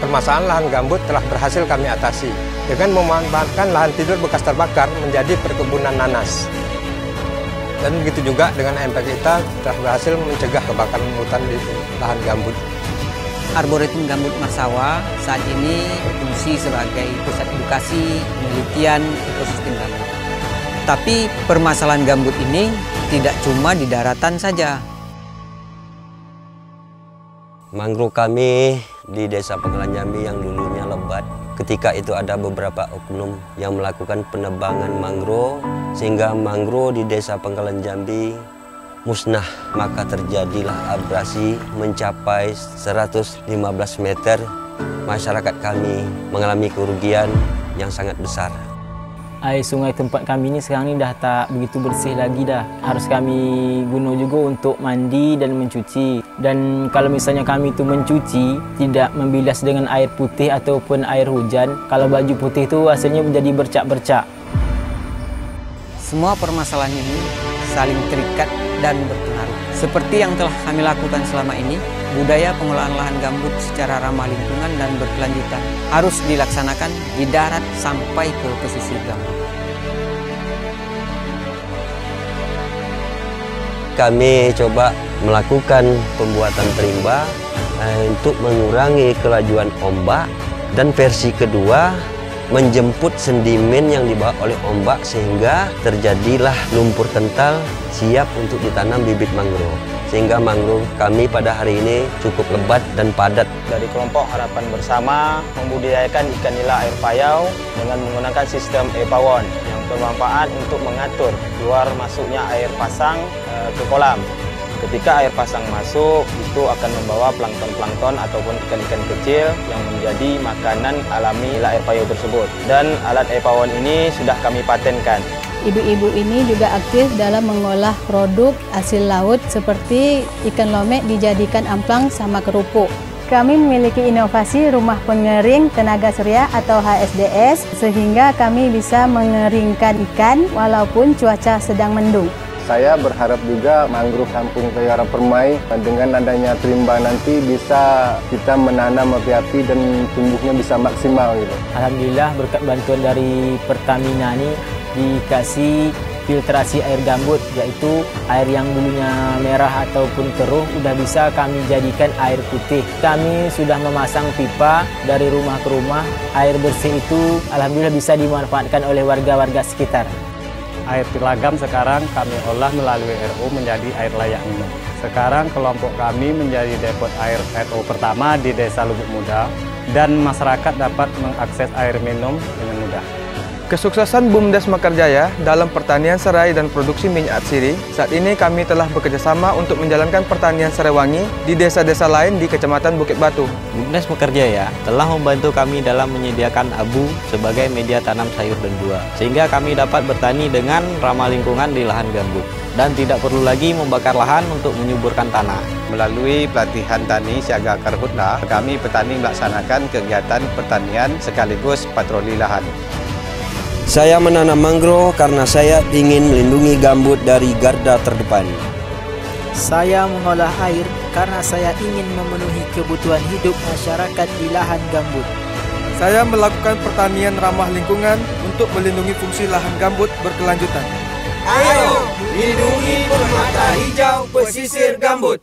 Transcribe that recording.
permasalahan lahan gambut telah berhasil kami atasi dengan memanfaatkan lahan tidur bekas terbakar menjadi perkebunan nanas. Dan begitu juga dengan AMP kita telah berhasil mencegah kebakaran hutan di lahan gambut. Arboretum Gambut Marsawa saat ini berfungsi sebagai pusat edukasi penelitian ekosistem gambut. Tapi permasalahan gambut ini tidak cuma di daratan saja. Mangrove kami di Desa Pangkalan Jambi yang dulunya lebat, ketika itu ada beberapa oknum yang melakukan penebangan mangrove, sehingga mangrove di Desa Pangkalan Jambi musnah. Maka terjadilah abrasi mencapai 115 meter. Masyarakat kami mengalami kerugian yang sangat besar. Air sungai tempat kami ini sekarang ini dah tak begitu bersih lagi dah. Harus kami guna juga untuk mandi dan mencuci. Dan kalau misalnya kami itu mencuci, tidak membilas dengan air putih ataupun air hujan, kalau baju putih itu hasilnya menjadi bercak-bercak. Semua permasalahan ini saling terikat dan berpengaruh. Seperti yang telah kami lakukan selama ini, budaya pengolahan lahan gambut secara ramah lingkungan dan berkelanjutan harus dilaksanakan di darat sampai ke pesisir gambut. Kami coba melakukan pembuatan terimba untuk mengurangi kelajuan ombak, dan versi kedua menjemput sedimen yang dibawa oleh ombak sehingga terjadilah lumpur kental siap untuk ditanam bibit mangrove. Sehingga mangrove kami pada hari ini cukup lebat dan padat. Dari kelompok Harapan Bersama membudidayakan ikan nila air payau dengan menggunakan sistem e-pawon yang bermanfaat untuk mengatur keluar masuknya air pasang ke kolam. Ketika air pasang masuk, itu akan membawa plankton-plankton ataupun ikan-ikan kecil yang menjadi makanan alami nila air payau tersebut. Dan alat e-pawon ini sudah kami patenkan. Ibu-ibu ini juga aktif dalam mengolah produk hasil laut seperti ikan lomek dijadikan amplang sama kerupuk. Kami memiliki inovasi rumah pengering tenaga surya atau HSDS sehingga kami bisa mengeringkan ikan walaupun cuaca sedang mendung. Saya berharap juga mangrove Kampung Sayara Permai dengan adanya terimba nanti bisa kita menanam api-api dan tumbuhnya bisa maksimal gitu. Alhamdulillah berkat bantuan dari Pertamina ini dikasih filtrasi air gambut, yaitu air yang dulunya merah ataupun keruh udah bisa kami jadikan air putih. Kami sudah memasang pipa dari rumah ke rumah. Air bersih itu alhamdulillah bisa dimanfaatkan oleh warga-warga sekitar. Air Tilagam sekarang kami olah melalui RO menjadi air layak minum. Sekarang kelompok kami menjadi depot air RO pertama di Desa Lubuk Muda dan masyarakat dapat mengakses air minum dengan mudah. Kesuksesan BUMDes Mekarjaya dalam pertanian serai dan produksi minyak atsiri, saat ini kami telah bekerjasama untuk menjalankan pertanian serai wangi di desa-desa lain di Kecamatan Bukit Batu. BUMDes Mekarjaya telah membantu kami dalam menyediakan abu sebagai media tanam sayur dan buah, sehingga kami dapat bertani dengan ramah lingkungan di lahan gambut dan tidak perlu lagi membakar lahan untuk menyuburkan tanah. Melalui pelatihan tani siaga Karhutla, kami petani melaksanakan kegiatan pertanian sekaligus patroli lahan. Saya menanam mangrove karena saya ingin melindungi gambut dari garda terdepan. Saya mengolah air karena saya ingin memenuhi kebutuhan hidup masyarakat di lahan gambut. Saya melakukan pertanian ramah lingkungan untuk melindungi fungsi lahan gambut berkelanjutan. Ayo, lindungi permata hijau pesisir gambut.